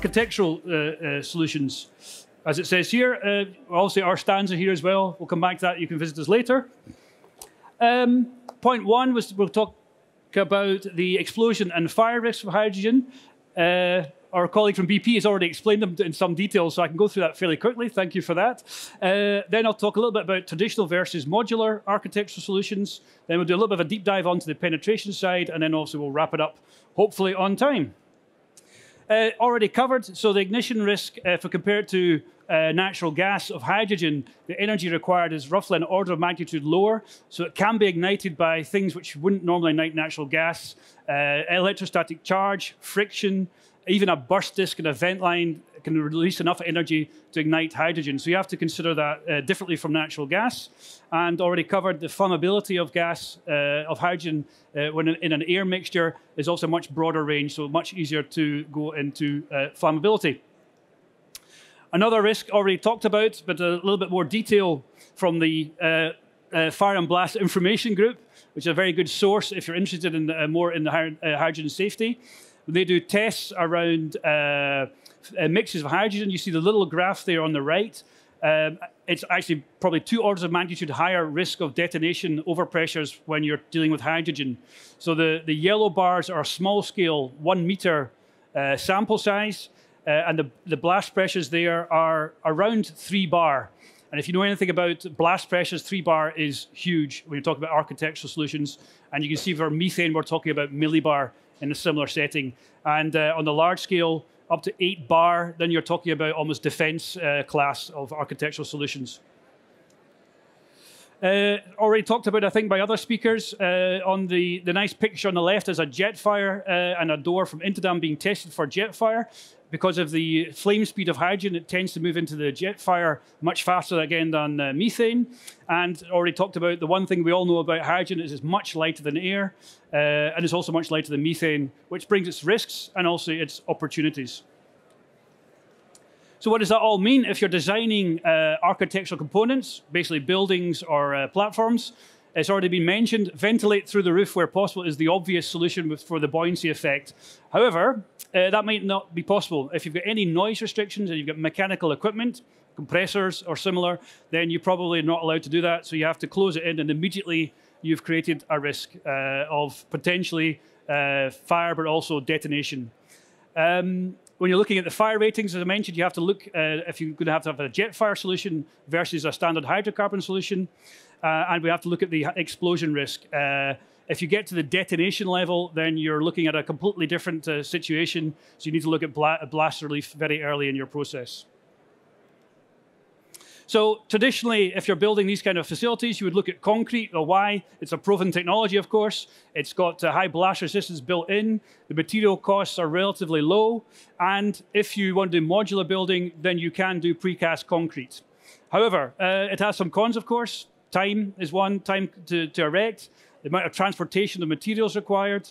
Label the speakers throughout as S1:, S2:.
S1: architectural solutions. As it says here, obviously our stands are here as well. We'll come back to that. You can visit us later. Point one was we'll talk about the explosion and fire risks of hydrogen. Our colleague from BP has already explained them in some detail, so I can go through that fairly quickly. Thank you for that. Then I'll talk a little bit about traditional versus modular architectural solutions. Then we'll do a little bit of a deep dive onto the penetration side, and then also we'll wrap it up, hopefully on time. Already covered, so the ignition risk, if we compare it to natural gas of hydrogen, the energy required is roughly an order of magnitude lower, so it can be ignited by things which wouldn't normally ignite natural gas, electrostatic charge, friction, even a burst disk and a vent line can release enough energy to ignite hydrogen. So you have to consider that differently from natural gas. And already covered the flammability of gas, of hydrogen, when in an air mixture is also a much broader range, so much easier to go into flammability. Another risk already talked about, but a little bit more detail from the Fire and Blast Information Group, which is a very good source if you're interested in more in the hydrogen safety. They do tests around mixes of hydrogen. You see the little graph there on the right. It's actually probably 2 orders of magnitude higher risk of detonation overpressures when you're dealing with hydrogen. So the yellow bars are small scale, 1 meter sample size, and the blast pressures there are around 3 bar. And if you know anything about blast pressures, 3 bar is huge when you talk about architectural solutions. And you can see for methane, we're talking about millibar in a similar setting. And on the large scale, up to 8 bar, then you're talking about almost defense class of architectural solutions. Already talked about, I think, by other speakers. On the nice picture on the left is a jet fire and a door from InterDam being tested for jet fire. Because of the flame speed of hydrogen, it tends to move into the jet fire much faster again than methane. And already talked about the one thing we all know about hydrogen is it's much lighter than air, and it's also much lighter than methane, which brings its risks and also its opportunities. So what does that all mean if you're designing architectural components, basically buildings or platforms? It's already been mentioned, ventilate through the roof where possible is the obvious solution for the buoyancy effect. However, that might not be possible. If you've got any noise restrictions and you've got mechanical equipment, compressors or similar, then you're probably not allowed to do that. So you have to close it in, and immediately you've created a risk of potentially fire, but also detonation. When you're looking at the fire ratings, as I mentioned, you have to look if you're going to have a jet fire solution versus a standard hydrocarbon solution. And we have to look at the explosion risk. If you get to the detonation level, then you're looking at a completely different situation. So you need to look at blast relief very early in your process. So traditionally, if you're building these kind of facilities, you would look at concrete. Why? It's a proven technology, of course. It's got high blast resistance built in. The material costs are relatively low. And if you want to do modular building, then you can do precast concrete. However, it has some cons, of course. Time is one, time to erect, the amount of transportation of materials required.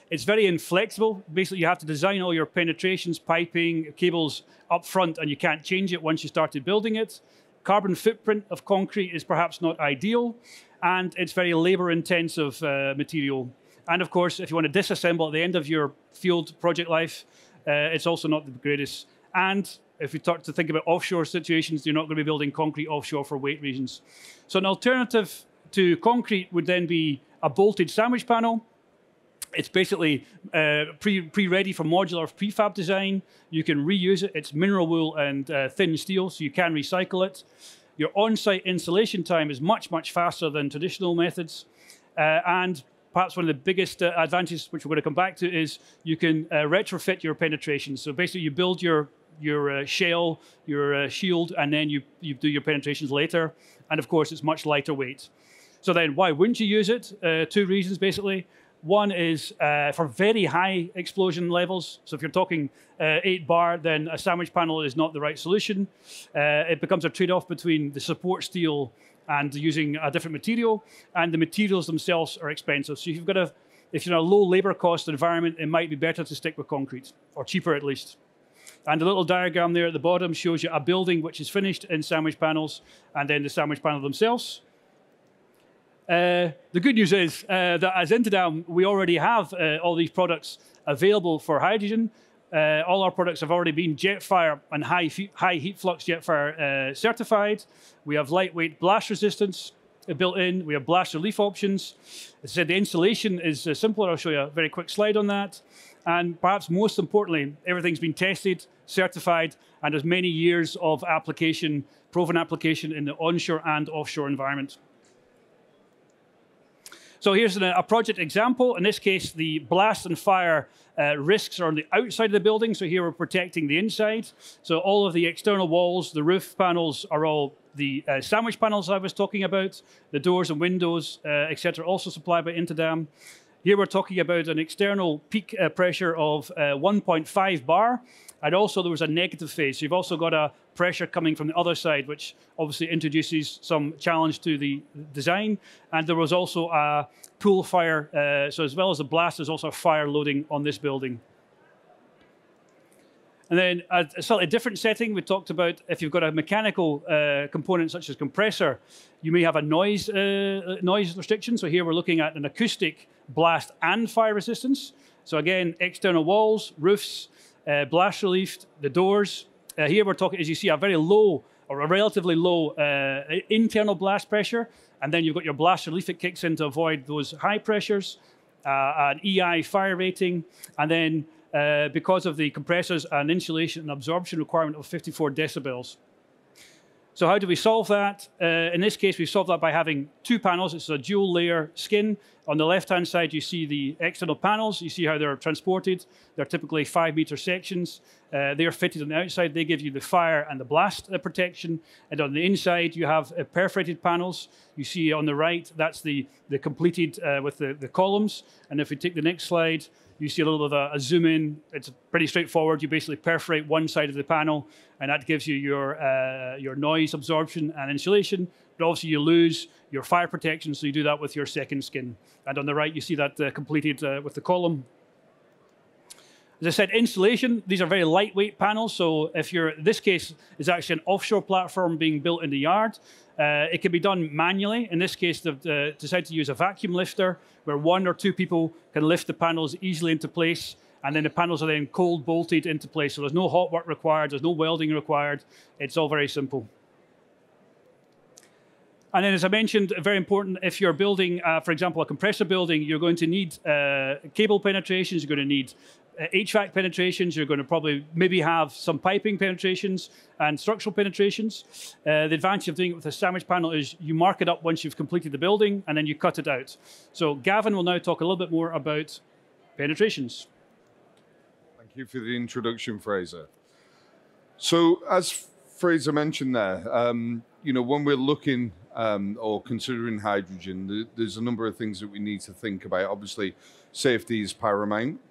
S1: It's very inflexible. Basically, you have to design all your penetrations, piping, cables up front, and you can't change it once you started building it. Carbon footprint of concrete is perhaps not ideal, and it's very labor-intensive material. And of course, if you want to disassemble at the end of your field project life, it's also not the greatest. And if we start to think about offshore situations, you're not going to be building concrete offshore for weight reasons. So an alternative to concrete would then be a bolted sandwich panel. It's basically pre-ready for modular prefab design. You can reuse it. It's mineral wool and thin steel, so you can recycle it. Your on-site installation time is much, much faster than traditional methods. And perhaps one of the biggest advantages, which we're going to come back to, is you can retrofit your penetration. So basically, you build your shell, your shield, and then you do your penetrations later. And of course, it's much lighter weight. So then why wouldn't you use it? 2 reasons, basically. One is for very high explosion levels. So if you're talking 8 bar, then a sandwich panel is not the right solution. It becomes a trade-off between the support steel and using a different material, and the materials themselves are expensive. So if you're in a low labor cost environment, it might be better to stick with concrete, or cheaper at least. And the little diagram there at the bottom shows you a building which is finished in sandwich panels, and then the sandwich panel themselves. The good news is that as InterDam, we already have all these products available for hydrogen. All our products have already been Jetfire and high heat flux Jetfire certified. We have lightweight blast resistance built in. We have blast relief options. As I said, the installation is simpler. I'll show you a very quick slide on that. And perhaps most importantly, everything's been tested, certified, and there's many years of application, proven application in the onshore and offshore environment. So here's a project example. In this case, the blast and fire risks are on the outside of the building. So here we're protecting the inside. So all of the external walls, the roof panels are all the sandwich panels I was talking about. The doors and windows, etc., also supplied by InterDam. Here we're talking about an external peak pressure of 1.5 bar. And also there was a negative phase. So you've also got a pressure coming from the other side, which obviously introduces some challenge to the design. And there was also a pool fire. So as well as the blast, there's also a fire loading on this building. And then a slightly different setting, we talked about if you've got a mechanical component such as compressor, you may have a noise restriction. So here we're looking at an acoustic blast and fire resistance. So again, external walls, roofs, blast relief, the doors. Here we're talking, as you see, a very low or a relatively low internal blast pressure. And then you've got your blast relief that kicks in to avoid those high pressures, an EI fire rating, and then because of the compressors, an insulation and absorption requirement of 54 decibels. So how do we solve that? In this case, we solve that by having two panels. It's a dual layer skin. On the left-hand side, you see the external panels. You see how they're transported. They're typically 5-meter sections. They're fitted on the outside. They give you the fire and the blast protection. And on the inside, you have perforated panels. You see on the right, that's the completed with the columns. And if we take the next slide, you see a little bit of a zoom in. It's pretty straightforward. You basically perforate one side of the panel, and that gives you your noise absorption and insulation. But also you lose your fire protection, so you do that with your second skin. And on the right, you see that completed with the column. As I said, installation, these are very lightweight panels. So if you're, in this case, is actually an offshore platform being built in the yard. It can be done manually. In this case, they've decided to use a vacuum lifter where one or two people can lift the panels easily into place. And then the panels are then cold bolted into place. So there's no hot work required. There's no welding required. It's all very simple. And then, as I mentioned, very important, if you're building, for example, a compressor building, you're going to need cable penetrations. You're going to need HVAC penetrations. You're going to probably maybe have some piping penetrations and structural penetrations. The advantage of doing it with a sandwich panel is you mark it up once you've completed the building, and then you cut it out. So Gavin will now talk a little bit more about penetrations.
S2: Thank you for the introduction, Fraser. So as Fraser mentioned there, you know, when we're looking or considering hydrogen, there's a number of things that we need to think about. Obviously, safety is paramount.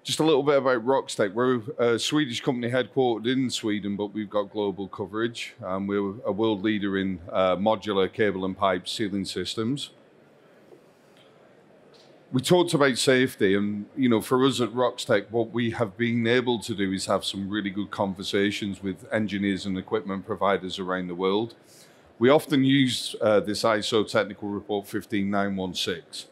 S2: Just a little bit about Roxtec. We're a Swedish company headquartered in Sweden, but we've got global coverage. We're a world leader in modular cable and pipe sealing systems. We talked about safety, and you know, for us at Roxtec, what we have been able to do is have some really good conversations with engineers and equipment providers around the world. We often use this ISO technical report 15916.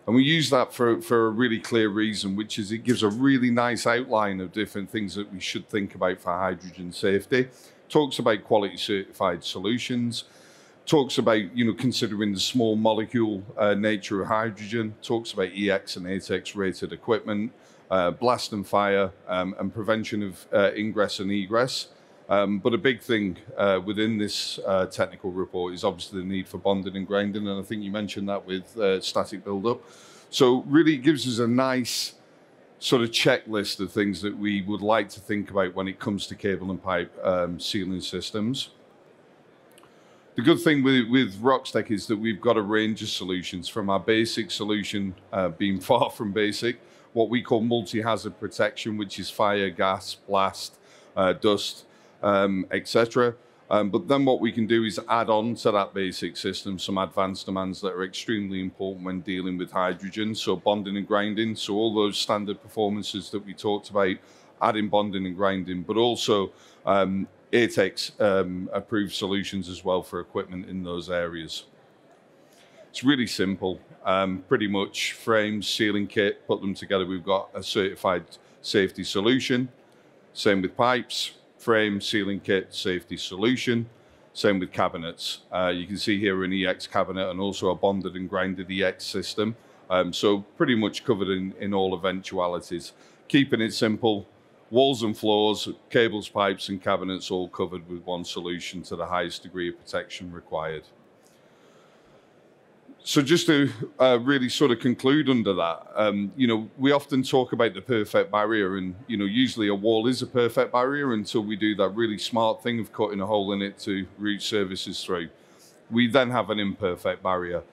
S2: And we use that for a really clear reason, which is it gives a really nice outline of different things that we should think about for hydrogen safety. Talks about quality certified solutions, talks about, you know, considering the small molecule nature of hydrogen, talks about EX and ATEX rated equipment, blast and fire, and prevention of ingress and egress. But a big thing within this technical report is obviously the need for bonding and grinding, and I think you mentioned that with static build-up. So really it gives us a nice sort of checklist of things that we would like to think about when it comes to cable and pipe sealing systems. The good thing with Roxtec is that we've got a range of solutions, from our basic solution being far from basic, what we call multi-hazard protection, which is fire, gas, blast, dust, etc. But then what we can do is add on to that basic system some advanced demands that are extremely important when dealing with hydrogen. So bonding and grinding, so all those standard performances that we talked about, adding bonding and grinding, but also ATEX approved solutions as well for equipment in those areas. It's really simple. Pretty much frames, sealing kit, put them together. We've got a certified safety solution. Same with pipes, frame, sealing kit, safety solution. Same with cabinets. You can see here an EX cabinet and also a bonded and grinded EX system. So pretty much covered in all eventualities. Keeping it simple, walls and floors, cables, pipes and cabinets all covered with one solution to the highest degree of protection required. So just to really sort of conclude under that, you know, we often talk about the perfect barrier, and you know, usually a wall is a perfect barrier until we do that really smart thing of cutting a hole in it to route services through. We then have an imperfect barrier.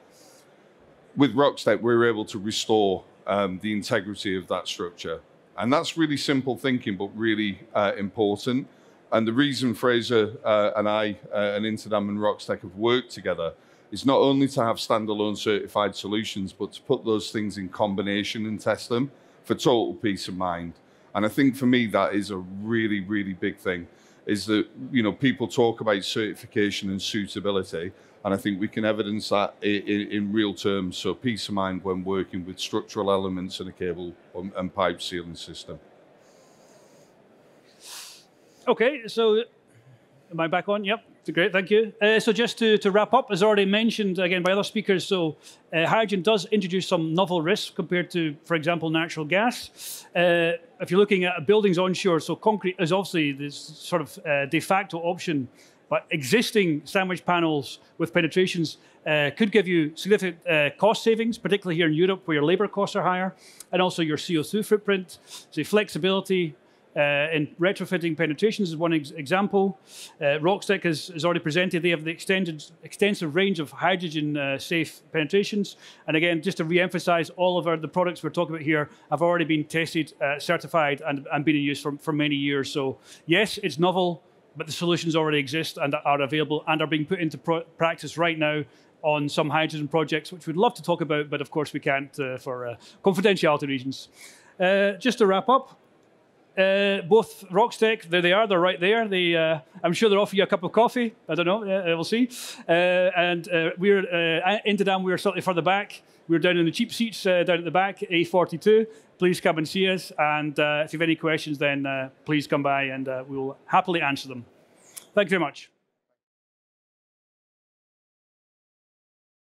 S2: With Roxtec, we're able to restore the integrity of that structure, and that's really simple thinking, but really important. And the reason Fraser and I and InterDam and Roxtec have worked together is not only to have standalone certified solutions, but to put those things in combination and test them for total peace of mind. And I think for me, that is a really, really big thing, is that, you know, people talk about certification and suitability, and I think we can evidence that in real terms. So peace of mind when working with structural elements in a cable and pipe sealing system.
S1: Okay, so am I back on? Yep. Great, thank you. So just to wrap up, as already mentioned again by other speakers, so hydrogen does introduce some novel risks compared to, for example, natural gas. If you're looking at buildings onshore, so concrete is obviously this sort of de facto option, but existing sandwich panels with penetrations could give you significant cost savings, particularly here in Europe where your labor costs are higher, and also your CO2 footprint, so flexibility, in retrofitting penetrations is one example. Roxtec has already presented, they have the extensive range of hydrogen-safe penetrations. And again, just to re-emphasize, all of the products we're talking about here have already been tested, certified, and been in use for many years. So yes, it's novel, but the solutions already exist and are available and are being put into practice right now on some hydrogen projects, which we'd love to talk about, but of course we can't for confidentiality reasons. Just to wrap up, both Roxtec, there they are, they're right there. I'm sure they'll offer you a cup of coffee. I don't know, we'll see. And we're, InterDam, we're slightly further back. We're down in the cheap seats down at the back, A42. Please come and see us. And if you have any questions, then please come by and we will happily answer them. Thank you very much.